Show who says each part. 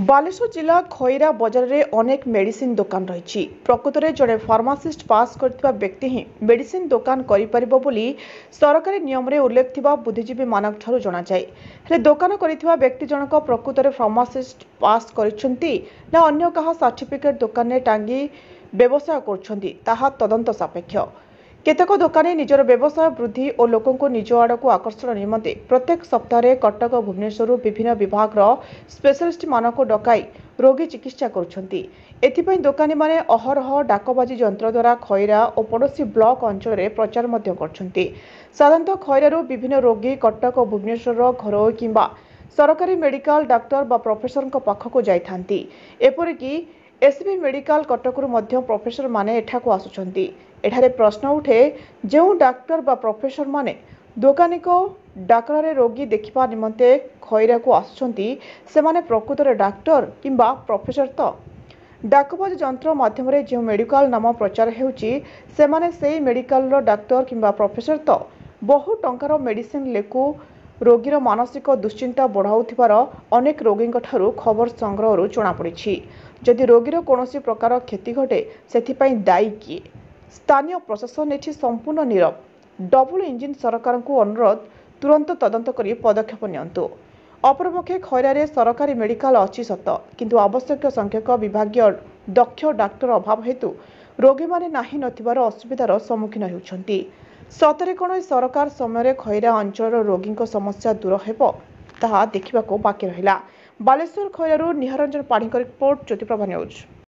Speaker 1: बालेश्वर जिला खैरा बजार में अनेक मेडिसिन दुकान रही। प्रकृत में जड़े फार्मासीस्ट पास करथिबा व्यक्ति ही मेडिसिन दुकान करिपरिबो बोली सरकारी नियम रे उल्लेख थिबा बुद्धिजीवी मानक ठारू जणा जाय। हेले दुकान करिथिबा व्यक्ति जनक प्रकृत में फार्मासीस्ट पास करिसंती ना अन्य कहा सर्टिफिकेट दुकान ने टांगी व्यवसाय करछंती ताहा तदंत सापेक्ष। केतक दोकानी निजर व्यवसाय वृद्धि और लोकों निज आड़क आकर्षण निमंते प्रत्येक सप्ताह कटक भुवनेश्वर विभिन्न विभाग स्पेशलिस्ट मानक डकाई रोगी चिकित्सा करुछंती। एथिपई दोकानी माने अहरह डाकबाजी यंत्र द्वारा खैरा और पड़ोशी ब्लॉक अंचल में प्रचार मध्य करछंती। साधारणतः खैरारू विभिन्न रोगी कटक और भुवनेश्वर घरोई किंबा सरकारी मेडिकल डाक्टर बा प्रोफेसर पाखक जाइथांती। एपरिकी एसबी मेडिकल कटकरू मध्य प्रोफेसर माने एठाकू आसुछंती। एठारे प्रश्न उठे जो डाक्टर बा प्रोफेसर माने दोकानी को डाकरारे रोगी देखिबा निमंते खैरा को आसुछंती से माने प्रकृत रे डाक्टर किंबा प्रोफेसर तो डाकबाज यंत्र माध्यम रे जो मेडिकल नाम प्रचार हेउची से माने सेही मेडिकल रो डाक्टर किंबा प्रोफेसर तो बहु टंकार मेडिसिन लेकु रोगीर मानसिक दुश्चिंता बढ़ाउथिबार अनेक रोगी ठारू खबर संग्रह जना पड़ी। जदि रोगीर कौनसी प्रकार क्षति घटे सेथिपई दायी किए? स्थानीय प्रशासन एठी संपूर्ण नीरव। डबल इंजिन सरकार को अनुरोध तुरंत तदंत करी पदक्षेप नियंतु। अपरपक्षे खैरारे सरकारी मेडिकल अच्छी सत किंतु आवश्यक संख्यक विभागीय दक्ष डाक्टर अभाव हेतु रोगी माने नाही नथिबार असुविधार सम्मुखीन हेउछंती। सतरे कोन सरकार समय खैरा अंचल रोगी समस्या दूर हेबो ताहा देखिबाको बाकी रहिला। बालेश्वर खैरारू निहारंजन पाढ़ी रिपोर्ट, ज्योतिप्रभा न्यूज।